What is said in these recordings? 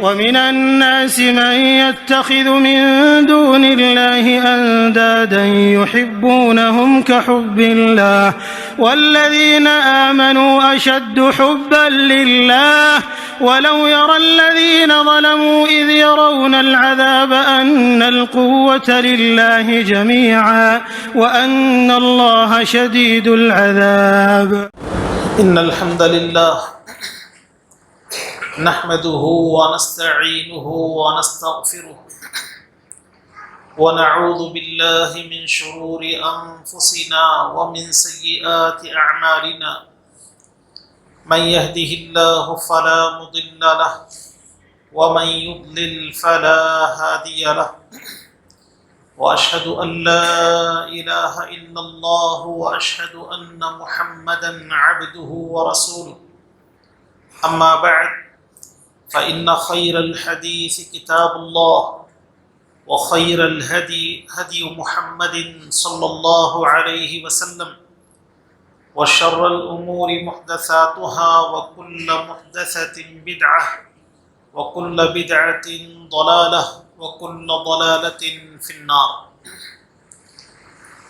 ومن الناس من يتخذ من دون الله أندادا يحبونهم كحب الله والذين آمنوا أشد حبا لله ولو يرى الذين ظلموا إذ يرون العذاب أن القوة لله جميعا وأن الله شديد العذاب. إن الحمد لله نحمده ونستعينه ونستغفره ونعوذ بالله من شرور أنفسنا ومن سيئات أعمالنا من يهده الله فلا مضل له ومن يضلل فلا هادي له وأشهد أن لا إله إلا الله وأشهد أن محمدا عبده ورسوله. أما بعد فإن خير الحديث كتاب الله وخير الهدي هدي محمد صلى الله عليه وسلم وشر الأمور محدثاتها وكل محدثة بدعة وكل بدعة ضلالة وكل ضلالة في النار.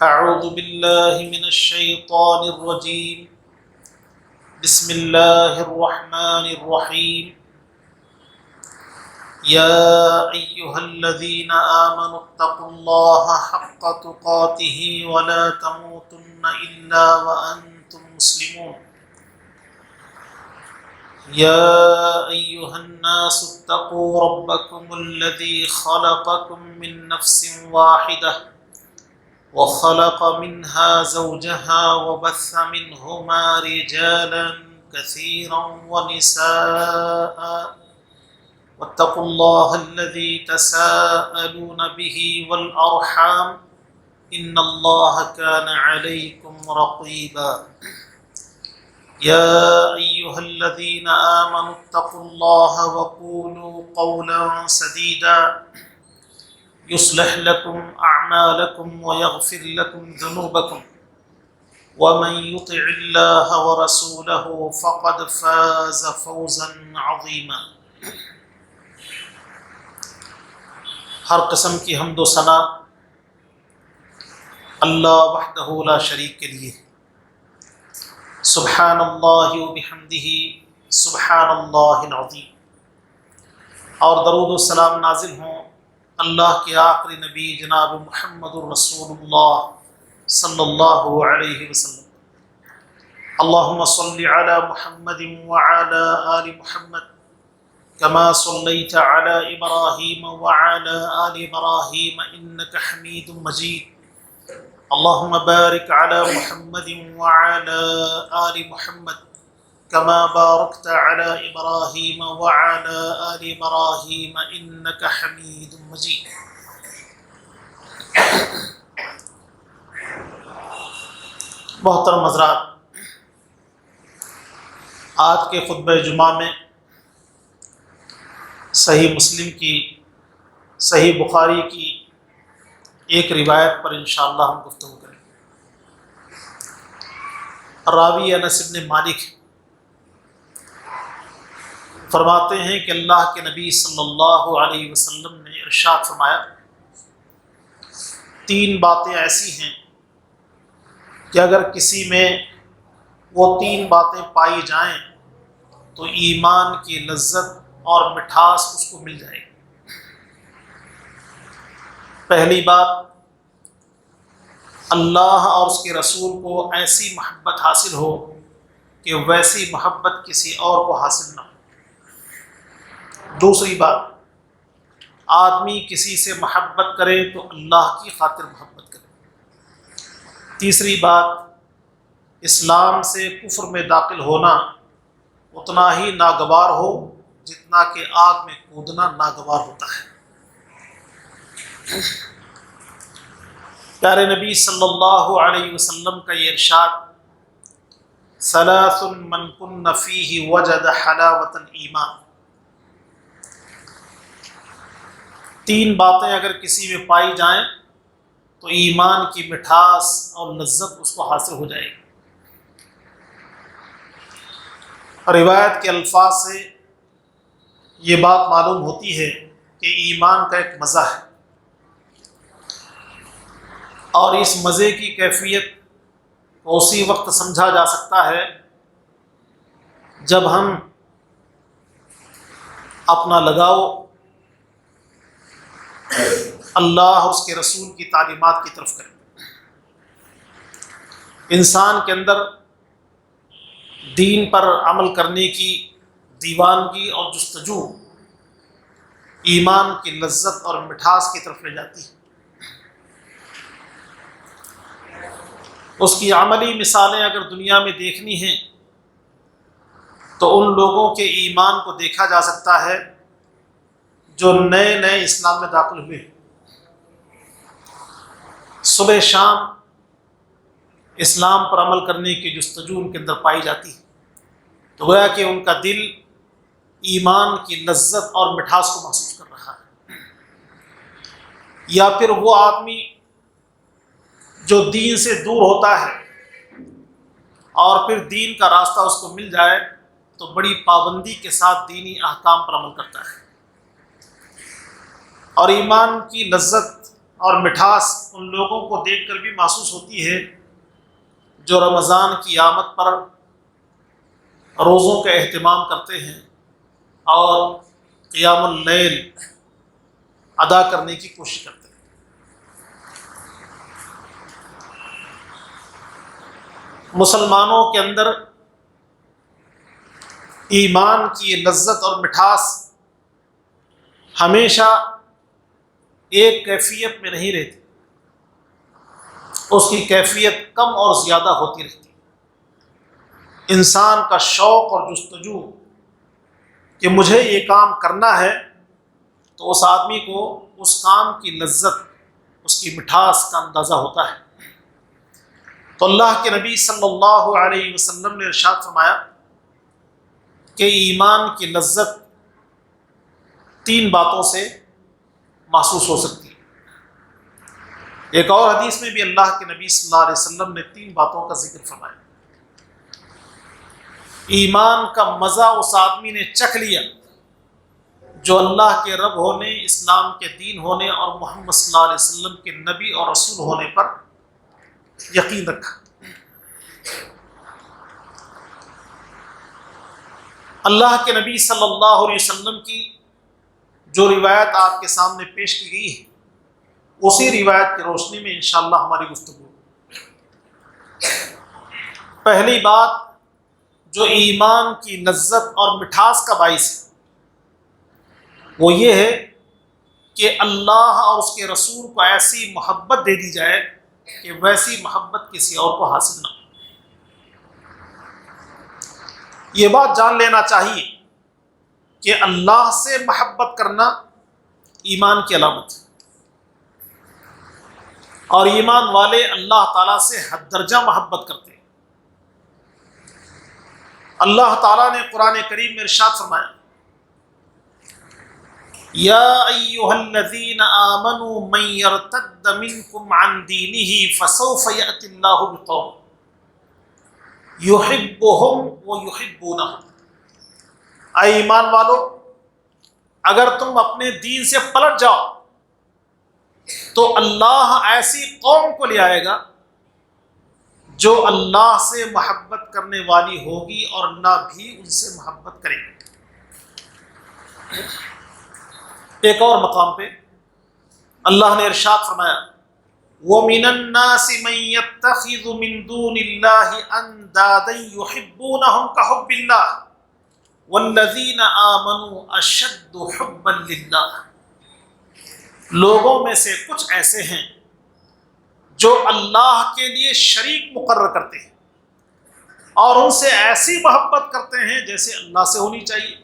أعوذ بالله من الشيطان الرجيم. بسم الله الرحمن الرحيم. يا أيها الذين آمنوا اتقوا الله حق تقاته ولا تموتن إلا وأنتم مسلمون. يا أيها الناس اتقوا ربكم الذي خلقكم من نفس واحدة وخلق منها زوجها وبث منهما رجالا كثيرا ونساء واتقوا الله الذي تساءلون به والأرحام إن الله كان عليكم رقيبا. يا أيها الذين آمنوا اتقوا الله وقولوا قولا سديدا يصلح لكم أعمالكم ويغفر لكم ذنوبكم ومن يطع الله ورسوله فقد فاز فوزا عظيما. ہر قسم کی حمد و ثنا اللہ وحدہ لا شریک کے لیے. سبحان اللہ وبحمدہ سبحان اللہ العظیم. اور درود و سلام نازل ہوں اللہ کے آخری نبی جناب محمد الرسول اللہ صلی اللہ علیہ وسلم. اللہم صل علی محمد وعلی آل محمد كما صليت على إبراهيم وعلى آل إبراهيم إنك حميد مجيد. اللهم بارك على محمد وعلى آل محمد كما باركت على إبراهيم وعلى آل إبراهيم إنك حميد مجيد. محترم حضرات، آج کے خطبہ جمعہ میں صحیح مسلم کی، صحیح بخاری کی ایک روایت پر انشاءاللہ ہم گفتگو کریں گے. راوی انس بن مالک فرماتے ہیں کہ اللہ کے نبی صلی اللہ علیہ وسلم نے ارشاد فرمایا، تین باتیں ایسی ہیں کہ اگر کسی میں وہ تین باتیں پائی جائیں تو ایمان کی لذت اور مٹھاس اس کو مل جائے گی. پہلی بات، اللہ اور اس کے رسول کو ایسی محبت حاصل ہو کہ ویسی محبت کسی اور کو حاصل نہ ہو. دوسری بات، آدمی کسی سے محبت کرے تو اللہ کی خاطر محبت کرے. تیسری بات، اسلام سے کفر میں داخل ہونا اتنا ہی ناگوار ہو جتنا کہ آگ میں کودنا ناگوار ہوتا ہے. پیارے نبی صلی اللہ علیہ وسلم کا یہ ارشاد، ثلاث من کن فیہ وجد حلاوۃ الایمان. تین باتیں اگر کسی میں پائی جائیں تو ایمان کی مٹھاس اور لذت اس کو حاصل ہو جائے گی. روایت کے الفاظ سے یہ بات معلوم ہوتی ہے کہ ایمان کا ایک مزہ ہے، اور اس مزے کی کیفیت کو اسی وقت سمجھا جا سکتا ہے جب ہم اپنا لگاؤ اللہ اور اس کے رسول کی تعلیمات کی طرف کریں۔ انسان کے اندر دین پر عمل کرنے کی دیوانگی اور جستجو ایمان کی لذت اور مٹھاس کی طرف لے جاتی ہے۔ اس کی عملی مثالیں اگر دنیا میں دیکھنی ہیں تو ان لوگوں کے ایمان کو دیکھا جا سکتا ہے جو نئے نئے اسلام میں داخل ہوئے ہیں۔ صبح شام اسلام پر عمل کرنے کی جستجو ان کے اندر پائی جاتی ہے، تو گویا کہ ان کا دل ایمان کی لذت اور مٹھاس کو محسوس کر رہا ہے۔ یا پھر وہ آدمی جو دین سے دور ہوتا ہے اور پھر دین کا راستہ اس کو مل جائے تو بڑی پابندی کے ساتھ دینی احکام پر عمل کرتا ہے، اور ایمان کی لذت اور مٹھاس ان لوگوں کو دیکھ کر بھی محسوس ہوتی ہے جو رمضان کی آمد پر روزوں کا اہتمام کرتے ہیں اور قیام اللیل ادا کرنے کی کوشش کرتے ہیں۔ مسلمانوں کے اندر ایمان کی لذت اور مٹھاس ہمیشہ ایک کیفیت میں نہیں رہتی، اس کی کیفیت کم اور زیادہ ہوتی رہتی ہے۔ انسان کا شوق اور جستجو کہ مجھے یہ کام کرنا ہے، تو اس آدمی کو اس کام کی لذت، اس کی مٹھاس کا اندازہ ہوتا ہے۔ تو اللہ کے نبی صلی اللہ علیہ وسلم نے ارشاد فرمایا کہ ایمان کی لذت 3 باتوں سے محسوس ہو سکتی ہے۔ ایک اور حدیث میں بھی اللہ کے نبی صلی اللہ علیہ وسلم نے 3 باتوں کا ذکر فرمایا۔ ایمان کا مزہ اس آدمی نے چکھ لیا جو اللہ کے رب ہونے، اسلام کے دین ہونے اور محمد صلی اللہ علیہ وسلم کے نبی اور رسول ہونے پر یقین رکھا۔ اللہ کے نبی صلی اللہ علیہ وسلم کی جو روایت آپ کے سامنے پیش کی گئی ہے، اسی روایت کی روشنی میں انشاءاللہ ہماری گفتگو۔ پہلی بات جو ایمان کی لذت اور مٹھاس کا باعث ہے وہ یہ ہے کہ اللہ اور اس کے رسول کو ایسی محبت دے دی جائے کہ ویسی محبت کسی اور کو حاصل نہ ہو۔ یہ بات جان لینا چاہیے کہ اللہ سے محبت کرنا ایمان کی علامت ہے، اور ایمان والے اللہ تعالیٰ سے حد درجہ محبت کرتے ہیں۔ اللہ تعالیٰ نے قرآن کریم میں ارشاد فرمایا، یا ایھا الذین آمنوا من یرتد منکم عن دینہ فسوف یأتی اللہ بقوم یحبہم ویحبونہ۔ اے ایمان والو، اگر تم اپنے دین سے پلٹ جاؤ تو اللہ ایسی قوم کو لے آئے گا جو اللہ سے محبت کرنے والی ہوگی اور اللہ بھی ان سے محبت کرے گا۔ ایک اور مقام پہ اللہ نے ارشاد فرمایا، وَمِنَ النَّاسِ مَن يَتَّخِذُ مِن دُونِ اللَّهِ أَندَادًا يُحِبُّونَهُمْ كَحُبِّ اللَّهِ وَالَّذِينَ آمَنُوا أَشَدُّ حُبًّا لِلَّهِ۔ لوگوں میں سے کچھ ایسے ہیں جو اللہ کے لیے شریک مقرر کرتے ہیں اور ان سے ایسی محبت کرتے ہیں جیسے اللہ سے ہونی چاہیے۔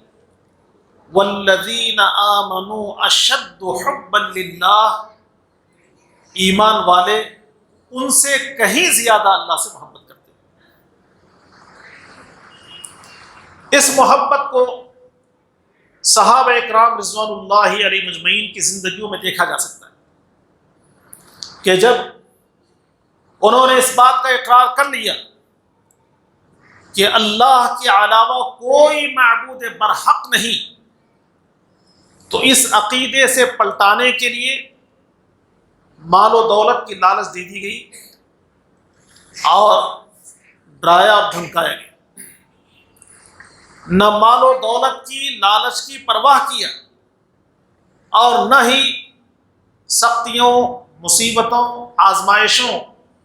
وَالَّذِينَ آمَنُوا أَشَدُّ حُبًّا لِلَّهِ، ایمان والے ان سے کہیں زیادہ اللہ سے محبت کرتے ہیں۔ اس محبت کو صحابہ اکرام رضوان اللہ علیہ مجمعین کی زندگیوں میں دیکھا جا سکتا ہے کہ جب انہوں نے اس بات کا اقرار کر لیا کہ اللہ کے علاوہ کوئی معبود برحق نہیں، تو اس عقیدے سے پلٹانے کے لیے مال و دولت کی لالچ دے دی گئی اور ڈرایا اور دھمکایا گیا۔ نہ مال و دولت کی لالچ کی پرواہ کیا اور نہ ہی سختیوں، مصیبتوں، آزمائشوں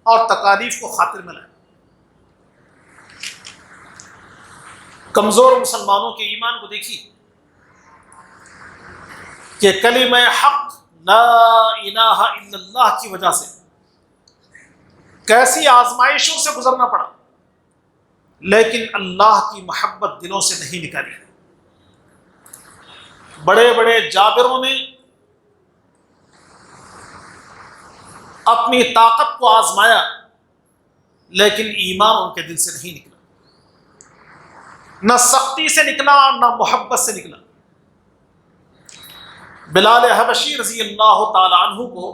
اور تکالیف کو خاطر میں لایا۔ کمزور مسلمانوں کے ایمان کو دیکھیے کہ کلمہ حق لا الہ الا اللہ کی وجہ سے کیسی آزمائشوں سے گزرنا پڑا، لیکن اللہ کی محبت دلوں سے نہیں نکالی۔ بڑے بڑے جابروں نے اپنی طاقت کو آزمایا، لیکن ایمان ان کے دل سے نہیں نکلا، نہ سختی سے نکلا اور نہ محبت سے نکلا۔ بلال حبشی رضی اللہ تعالی عنہ کو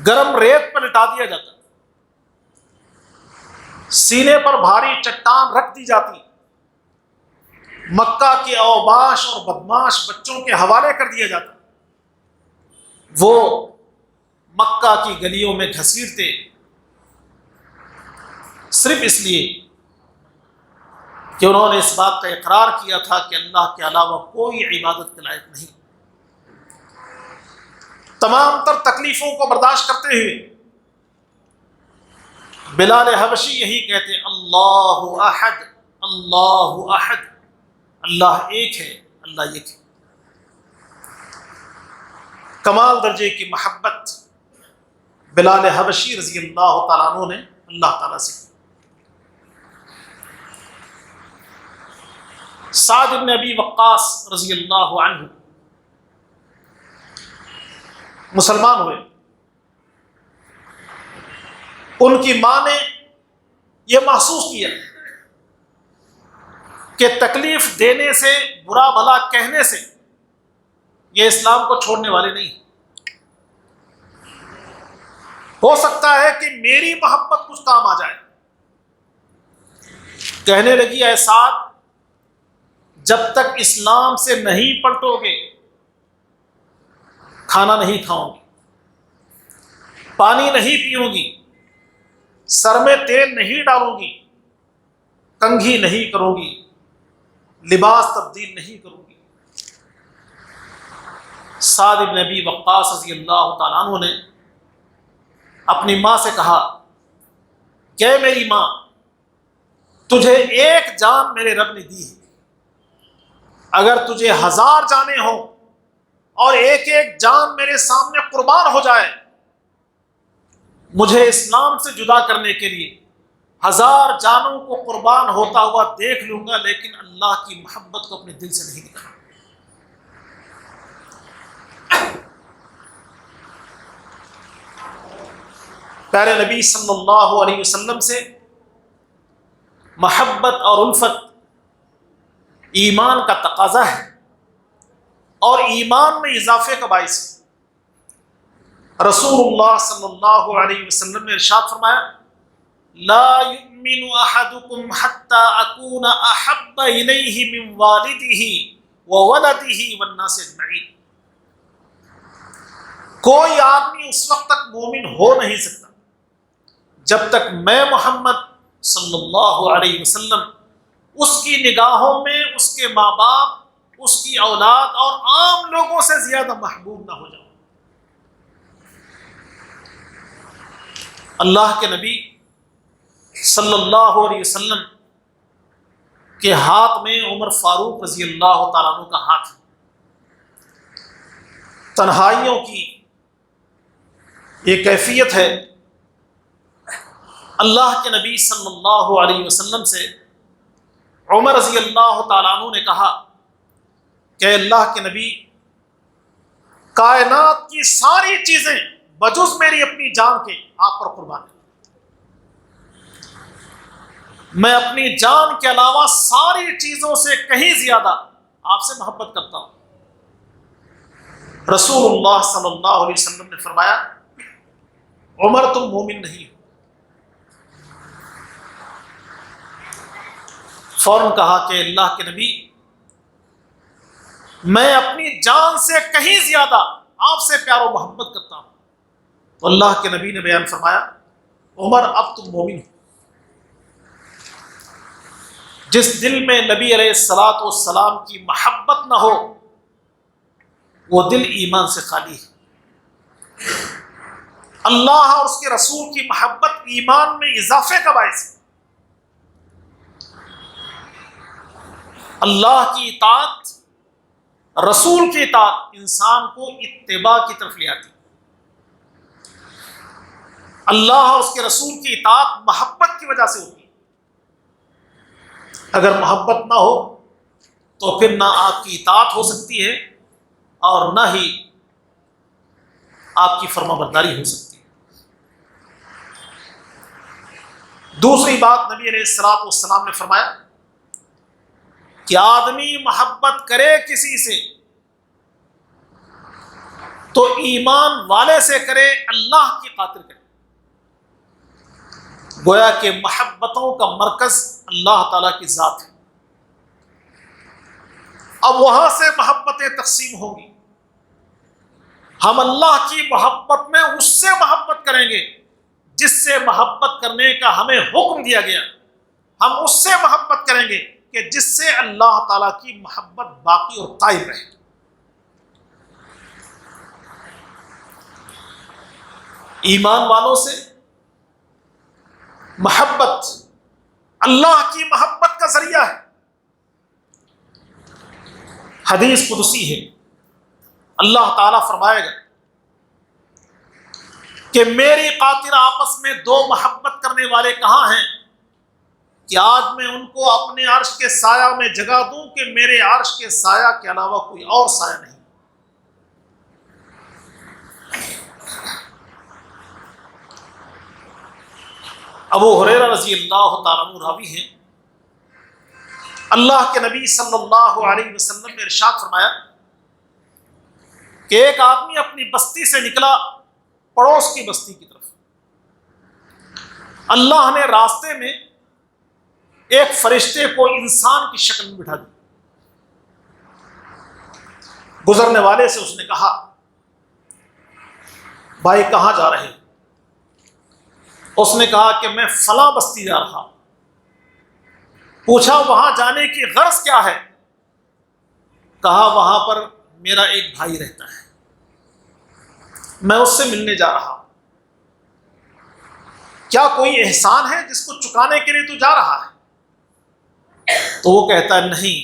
گرم ریت پر لٹا دیا جاتا، سینے پر بھاری چٹان رکھ دی جاتی، مکہ کے اوباش اور بدماش بچوں کے حوالے کر دیا جاتا، وہ مکہ کی گلیوں میں گھسیٹتے صرف اس لیے کہ انہوں نے اس بات کا اقرار کیا تھا کہ اللہ کے علاوہ کوئی عبادت کے لائق نہیں۔ تمام تر تکلیفوں کو برداشت کرتے ہوئے بلال حبشی یہی کہتے اللہ احد، اللہ احد، اللہ ایک ہے، اللہ ایک ہے۔ کمال درجے کی محبت بلال حبشی رضی اللہ تعالیٰ عنہ نے اللہ تعالیٰ سے کی۔ سعد بن ابی وقاص رضی اللہ عنہ مسلمان ہوئے۔ ان کی ماں نے یہ محسوس کیا کہ تکلیف دینے سے، برا بھلا کہنے سے یہ اسلام کو چھوڑنے والے نہیں۔ ہو سکتا ہے کہ میری محبت کچھ کام آ جائے۔ کہنے لگی اے سعد، جب تک اسلام سے نہیں پلٹو گے کھانا نہیں کھاؤں گی، پانی نہیں پیوں گی، سر میں تیل نہیں ڈالوں گی، کنگھی نہیں کروں گی، لباس تبدیل نہیں کروں گی۔ سعد بن ابی وقاص رضی اللہ تعالیٰ عنہ نے اپنی ماں سے کہا کہ میری ماں، تجھے ایک جان میرے رب نے دی ہے، اگر تجھے 1000 جانیں ہوں اور ایک ایک جان میرے سامنے قربان ہو جائے، مجھے اسلام سے جدا کرنے کے لیے 1000 جانوں کو قربان ہوتا ہوا دیکھ لوں گا، لیکن اللہ کی محبت کو اپنے دل سے نہیں نکالوں۔ پیارے نبی صلی اللہ علیہ وسلم سے محبت اور الفت ایمان کا تقاضا ہے اور ایمان میں اضافے کا باعث ہے۔ رسول اللہ صلی اللہ علیہ وسلم نے ارشاد فرمایا لا یؤمن احدکم حتی اکون احب الیہ من والدہ وولدہ والناس اجمعین۔ کوئی آدمی اس وقت تک مومن ہو نہیں سکتا جب تک میں محمد صلی اللہ علیہ وسلم اس کی نگاہوں میں اس کے ماں باپ، اس کی اولاد اور عام لوگوں سے زیادہ محبوب نہ ہو جاؤں۔ اللہ کے نبی صلی اللہ علیہ وسلم کے ہاتھ میں عمر فاروق رضی اللہ تعالیٰ عنہ کا ہاتھ ہے۔ تنہائیوں کی یہ کیفیت ہے۔ اللہ کے نبی صلی اللہ علیہ وسلم سے عمر رضی اللہ تعالیٰ عنہ نے کہا کہ اللہ کے نبی، کائنات کی ساری چیزیں بجز میری اپنی جان کے آپ پر قربان ہیں۔ میں اپنی جان کے علاوہ ساری چیزوں سے کہیں زیادہ آپ سے محبت کرتا ہوں۔ رسول اللہ صلی اللہ علیہ وسلم نے فرمایا عمر تم مومن نہیں ہو۔ فوراً کہا کہ اللہ کے نبی میں اپنی جان سے کہیں زیادہ آپ سے پیار و محبت کرتا ہوں. تو اللہ کے نبی نے بیان فرمایا عمر اب تم مومن ہو. جس دل میں نبی علیہ الصلوۃ والسلام کی محبت نہ ہو وہ دل ایمان سے خالی ہے. اللہ اور اس کے رسول کی محبت ایمان میں اضافے کا باعث ہے. اللہ کی اطاعت، رسول کی اطاعت انسان کو اتباع کی طرف لے آتی ہے. اللہ اور اس کے رسول کی اطاعت محبت کی وجہ سے ہوتی ہے. اگر محبت نہ ہو تو پھر نہ آپ کی اطاعت ہو سکتی ہے اور نہ ہی آپ کی فرما برداری ہو سکتی ہے. دوسری بات نبی علیہ الصلوۃ والسلام نے فرمایا کہ آدمی محبت کرے کسی سے تو ایمان والے سے کرے، اللہ کی خاطر کرے. گویا کہ محبتوں کا مرکز اللہ تعالیٰ کی ذات ہے. اب وہاں سے محبتیں تقسیم ہوں گی. ہم اللہ کی محبت میں اس سے محبت کریں گے جس سے محبت کرنے کا ہمیں حکم دیا گیا. ہم اس سے محبت کریں گے کہ جس سے اللہ تعالیٰ کی محبت باقی اور قائم رہے. ایمان والوں سے محبت اللہ کی محبت کا ذریعہ ہے. حدیث قدسی ہے، اللہ تعالیٰ فرمائے گا کہ میری خاطر آپس میں دو محبت کرنے والے کہاں ہیں کہ آج میں ان کو اپنے عرش کے سایہ میں جگہ دوں کہ میرے عرش کے سایہ کے علاوہ کوئی اور سایہ نہیں. ابو ہریرہ رضی اللہ تعالیٰ عنہ راوی ہیں، اللہ کے نبی صلی اللہ علیہ وسلم نے ارشاد فرمایا کہ ایک آدمی اپنی بستی سے نکلا پڑوس کی بستی کی طرف. اللہ نے راستے میں ایک فرشتے کو انسان کی شکل میں بٹھا دیا. گزرنے والے سے اس نے کہا بھائی کہاں جا رہے؟ اس نے کہا کہ میں فلاں بستی جا رہا. پوچھا وہاں جانے کی غرض کیا ہے؟ کہا وہاں پر میرا ایک بھائی رہتا ہے، میں اس سے ملنے جا رہا ہوں. کیا کوئی احسان ہے جس کو چکانے کے لیے تو جا رہا ہے؟ تو وہ کہتا ہے نہیں،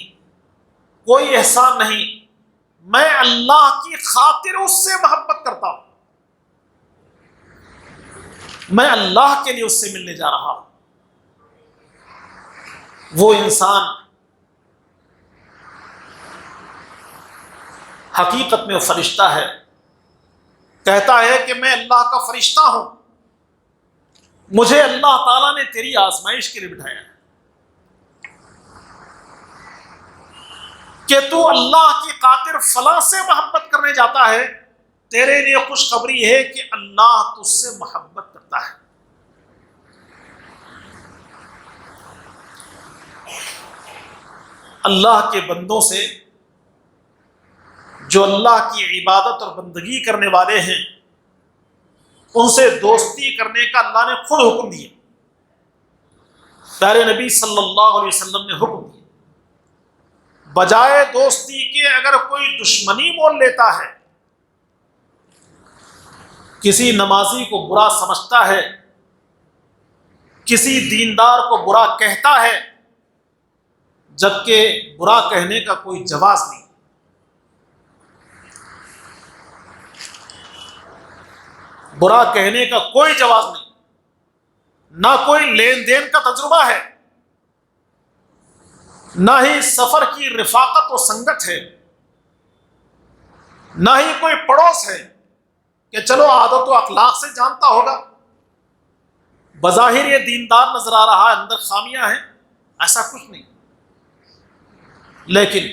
کوئی احسان نہیں، میں اللہ کی خاطر اس سے محبت کرتا ہوں، میں اللہ کے لیے اس سے ملنے جا رہا ہوں. وہ انسان حقیقت میں وہ فرشتہ ہے، کہتا ہے کہ میں اللہ کا فرشتہ ہوں، مجھے اللہ تعالیٰ نے تیری آزمائش کے لیے بٹھایا ہے کہ تو اللہ کی خاطر فلاں سے محبت کرنے جاتا ہے. تیرے لیے خوشخبری ہے کہ اللہ تجھ سے محبت کرتا ہے. اللہ کے بندوں سے جو اللہ کی عبادت اور بندگی کرنے والے ہیں ان سے دوستی کرنے کا اللہ نے خود حکم دیا. پیارے نبی صلی اللہ علیہ وسلم نے حکم دیا بجائے دوستی کے اگر کوئی دشمنی مول لیتا ہے، کسی نمازی کو برا سمجھتا ہے، کسی دیندار کو برا کہتا ہے جبکہ برا کہنے کا کوئی جواز نہیں، برا کہنے کا کوئی جواز نہیں، نہ کوئی لین دین کا تجربہ ہے، نہ ہی سفر کی رفاقت و سنگت ہے، نہ ہی کوئی پڑوس ہے کہ چلو عادت و اخلاق سے جانتا ہوگا، بظاہر یہ دیندار نظر آ رہا ہے اندر خامیاں ہیں. ایسا کچھ نہیں. لیکن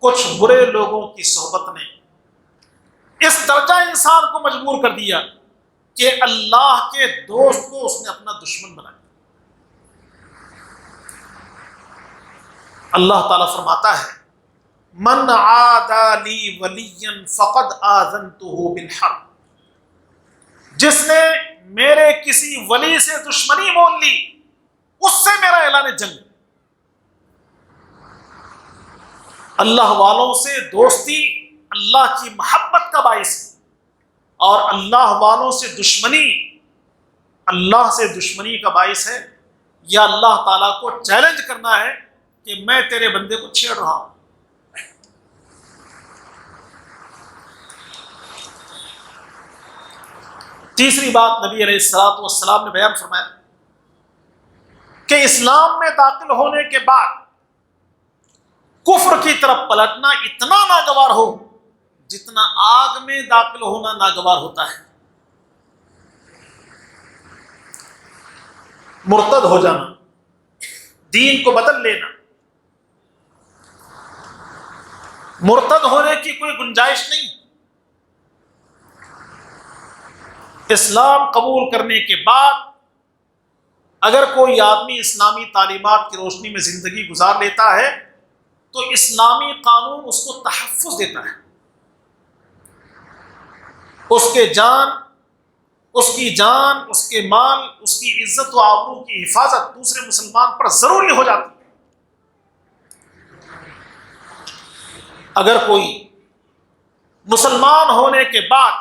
کچھ برے لوگوں کی صحبت نے اس درجہ انسان کو مجبور کر دیا کہ اللہ کے دوست کو اس نے اپنا دشمن بنا دیا. اللہ تعالیٰ فرماتا ہے من عادى لي وليا فقد آذنته بالحرب، جس نے میرے کسی ولی سے دشمنی مول لی اس سے میرا اعلان جنگ۔ اللہ والوں سے دوستی اللہ کی محبت کا باعث ہے، اور اللہ والوں سے دشمنی اللہ سے دشمنی کا باعث ہے، یا اللہ تعالیٰ کو چیلنج کرنا ہے کہ میں تیرے بندے کو چھیڑ رہا ہوں۔ تیسری بات نبی علیہ الصلوۃ والسلام نے بیان فرمایا کہ اسلام میں داخل ہونے کے بعد کفر کی طرف پلٹنا اتنا ناگوار ہو جتنا آگ میں داخل ہونا ناگوار ہوتا ہے۔ مرتد ہو جانا، دین کو بدل لینا، مرتد ہونے کی کوئی گنجائش نہیں۔ اسلام قبول کرنے کے بعد اگر کوئی آدمی اسلامی تعلیمات کی روشنی میں زندگی گزار لیتا ہے تو اسلامی قانون اس کو تحفظ دیتا ہے، اس کی جان، اس کے مال، اس کی عزت و آبرو کی حفاظت دوسرے مسلمان پر ضروری ہو جاتی ہے۔ اگر کوئی مسلمان ہونے کے بعد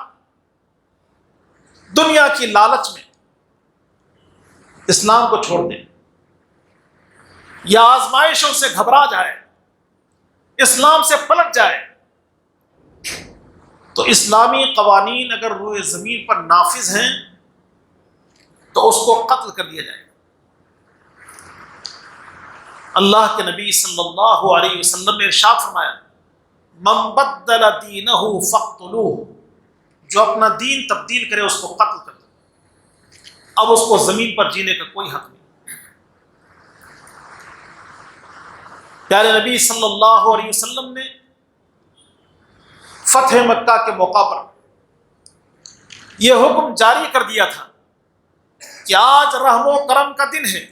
دنیا کی لالچ میں اسلام کو چھوڑ دے یا آزمائشوں سے گھبرا جائے، اسلام سے پلٹ جائے، تو اسلامی قوانین اگر روئے زمین پر نافذ ہیں تو اس کو قتل کر دیا جائے۔ اللہ کے نبی صلی اللہ علیہ وسلم نے ارشاد فرمایا، من بدل دینہ فاقتلوہ، جو اپنا دین تبدیل کرے اس کو قتل کر دو، اب اس کو زمین پر جینے کا کوئی حق نہیں۔ پیارے نبی صلی اللہ علیہ وسلم نے فتح مکہ کے موقع پر یہ حکم جاری کر دیا تھا کہ آج رحم و کرم کا دن ہے،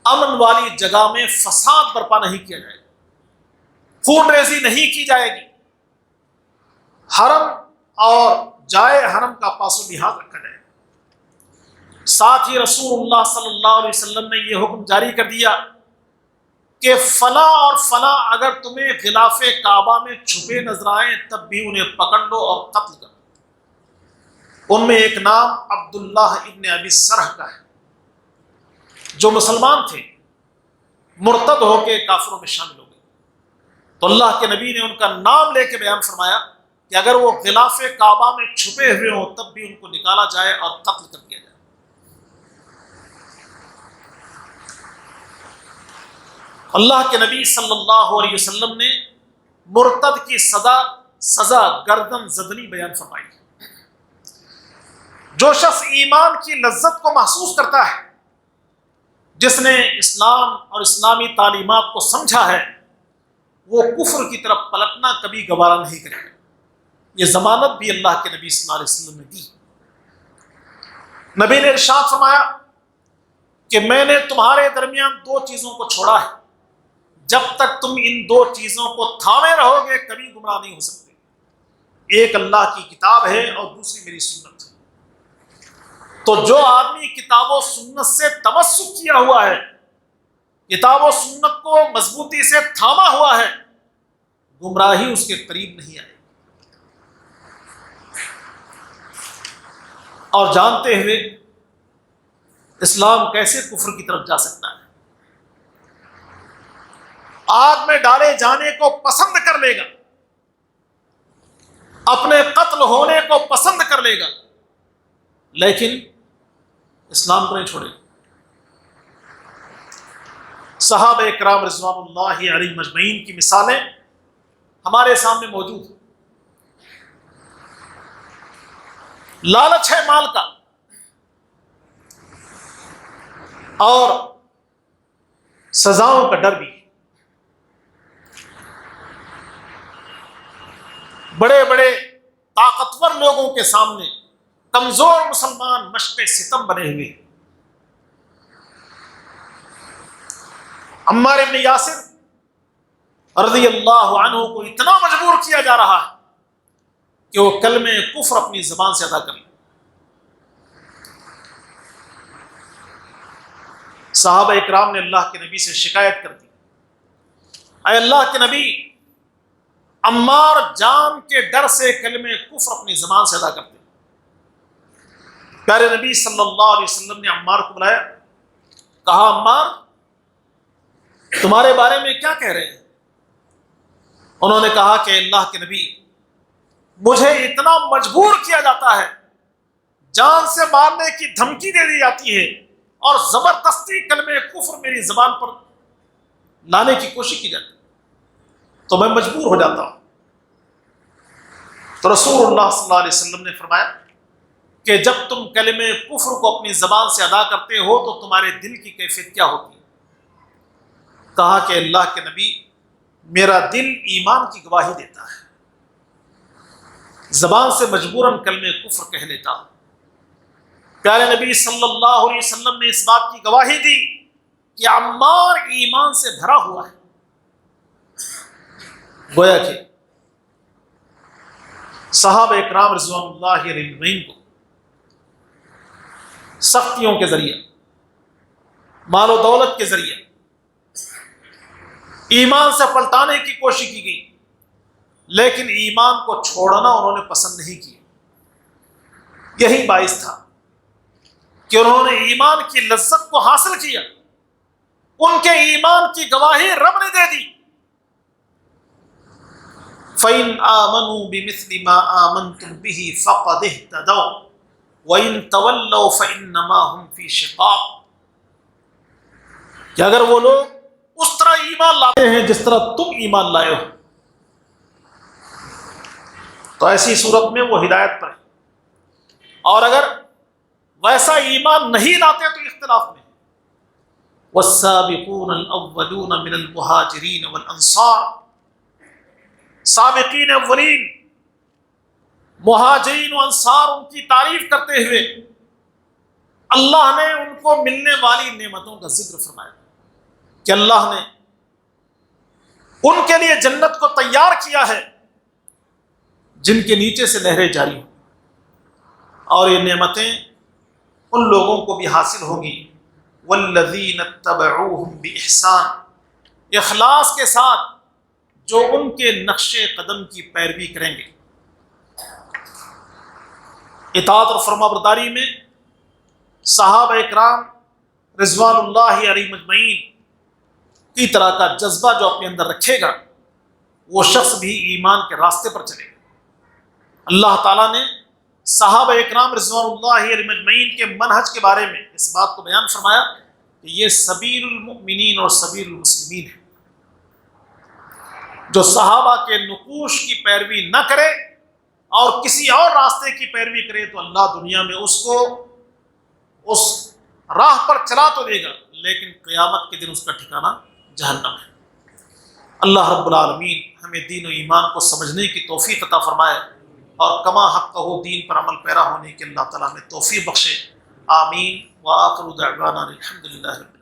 امن والی جگہ میں فساد برپا نہیں کیا جائے گا، خون ریزی نہیں کی جائے گی، حرم اور جائے حرم کا پاس و لحاظ رکھا جائے گا۔ ساتھ ہی رسول اللہ صلی اللہ علیہ وسلم نے یہ حکم جاری کر دیا کہ فلاں اور فلاں اگر تمہیں غلاف کعبہ میں چھپے نظر آئیں تب بھی انہیں پکڑ لو اور قتل کرو۔ ان میں ایک نام عبداللہ ابن ابی سرح کا ہے، جو مسلمان تھے، مرتد ہو کے کافروں میں شامل ہو گئے، تو اللہ کے نبی نے ان کا نام لے کے بیان فرمایا کہ اگر وہ غلاف کعبہ میں چھپے ہوئے ہوں تب بھی ان کو نکالا جائے اور قتل کر دیا جائے۔ اللہ کے نبی صلی اللہ علیہ وسلم نے مرتد کی سزا گردن زدنی بیان فرمائی۔ جو شخص ایمان کی لذت کو محسوس کرتا ہے، جس نے اسلام اور اسلامی تعلیمات کو سمجھا ہے، وہ کفر کی طرف پلٹنا کبھی گوارا نہیں کرے گا۔ یہ ضمانت بھی اللہ کے نبی صلی اللہ علیہ وسلم نے دی۔ نبی نے ارشاد فرمایا کہ میں نے تمہارے درمیان دو چیزوں کو چھوڑا ہے، جب تک تم ان دو چیزوں کو تھامے رہو گے کبھی گمراہ نہیں ہو سکتے۔ ایک اللہ کی کتاب ہے اور دوسری میری سنت ہے۔ تو جو آدمی کتاب و سنت سے تمسک کیا ہوا ہے، کتاب و سنت کو مضبوطی سے تھاما ہوا ہے، گمراہی اس کے قریب نہیں آئے۔ اور جانتے ہوئے اسلام کیسے کفر کی طرف جا سکتا ہے؟ آگ میں ڈالے جانے کو پسند کر لے گا، اپنے قتل ہونے کو پسند کر لے گا، لیکن اسلام کو نہیں چھوڑے گا۔ صحابہ کرام رضوان اللہ علیہم اجمعین کی مثالیں ہمارے سامنے موجود ہیں۔ لالچ ہے مال کا، اور سزاؤں کا ڈر بھی۔ بڑے بڑے طاقتور لوگوں کے سامنے کمزور مسلمان مشق ستم بنے ہوئے۔ عمار ابن یاسر رضی اللہ عنہ کو اتنا مجبور کیا جا رہا ہے کہ وہ کلمہ کفر اپنی زبان سے ادا کر لیں۔ صحابہ اکرام نے اللہ کے نبی سے شکایت کر دی، اے اللہ کے نبی، عمار جان کے ڈر سے کلمہ کفر اپنی زبان سے ادا کرتے۔ پیارے نبی صلی اللہ علیہ وسلم نے عمار کو بلایا، کہا عمار تمہارے بارے میں کیا کہہ رہے ہیں؟ انہوں نے کہا کہ اللہ کے نبی، مجھے اتنا مجبور کیا جاتا ہے، جان سے مارنے کی دھمکی دے دی جاتی ہے اور زبردستی کلمہ کفر میری زبان پر لانے کی کوشش کی جاتی ہے تو میں مجبور ہو جاتا ہوں۔ تو رسول اللہ صلی اللہ علیہ وسلم نے فرمایا کہ جب تم کلمہ کفر کو اپنی زبان سے ادا کرتے ہو تو تمہارے دل کی کیفیت کیا ہوتی ہے؟ کہا کہ اللہ کے نبی، میرا دل ایمان کی گواہی دیتا ہے، زبان سے مجبوراً کلمہ کفر کہہ لیتا ہوں۔ پیارے نبی صلی اللہ علیہ وسلم نے اس بات کی گواہی دی کہ عمار ایمان سے بھرا ہوا ہے۔ گویا کہ صحابہ اکرام رضوان اللہ علیہ اجمعین کو سختیوں کے ذریعے، مال و دولت کے ذریعے ایمان سے پلٹانے کی کوشش کی گئی، لیکن ایمان کو چھوڑنا انہوں نے پسند نہیں کیا۔ یہی باعث تھا کہ انہوں نے ایمان کی لذت کو حاصل کیا، ان کے ایمان کی گواہی رب نے دے دی۔ فَإِنْ آمَنُوا بِمِثْلِ مَا آمَنْتُمْ بِهِ فَقَدِ اهْتَدَوْا وَإِنْ تَوَلَّوْا فَإِنَّمَا هُمْ فِي شِقَاقٍ، کہ اگر وہ لوگ اس طرح ایمان لاتے ہیں جس طرح تم ایمان لائے ہو تو ایسی صورت میں وہ ہدایت پر ہے، اور اگر ویسا ایمان نہیں لاتے تو اختلاف میں۔ والسابقون الاولون من المہاجرین والانصار، سابقین اولین مہاجرین و انصار ان کی تعریف کرتے ہوئے اللہ نے ان کو ملنے والی نعمتوں کا ذکر فرمایا کہ اللہ نے ان کے لیے جنت کو تیار کیا ہے جن کے نیچے سے نہریں جاری ہوں، اور یہ نعمتیں ان لوگوں کو بھی حاصل ہوں گی والذین اتبعوہم بإحسان، اخلاص کے ساتھ جو ان کے نقش قدم کی پیروی کریں گے۔ اطاعت اور فرما برداری میں صحابہ اکرام رضوان اللہ علیہم اجمعین کی طرح کا جذبہ جو اپنے اندر رکھے گا وہ شخص بھی ایمان کے راستے پر چلے گا۔ اللہ تعالیٰ نے صحابہ اکرام رضوان اللہ علیہم اجمعین کے منہج کے بارے میں اس بات کو بیان فرمایا کہ یہ سبیل المؤمنین اور سبیل المسلمین ہے۔ جو صحابہ کے نقوش کی پیروی نہ کرے اور کسی اور راستے کی پیروی کرے تو اللہ دنیا میں اس کو اس راہ پر چلا تو دے گا، لیکن قیامت کے دن اس کا ٹھکانہ جہنم ہے۔ اللہ رب العالمین ہمیں دین و ایمان کو سمجھنے کی توفیق عطا فرمائے اور کما حق ہو دین پر عمل پیرا ہونے کی اللہ تعالیٰ ہمیں توفیق بخشے۔ آمین۔ وآخر دعوانا الحمدللہ رب العالمین۔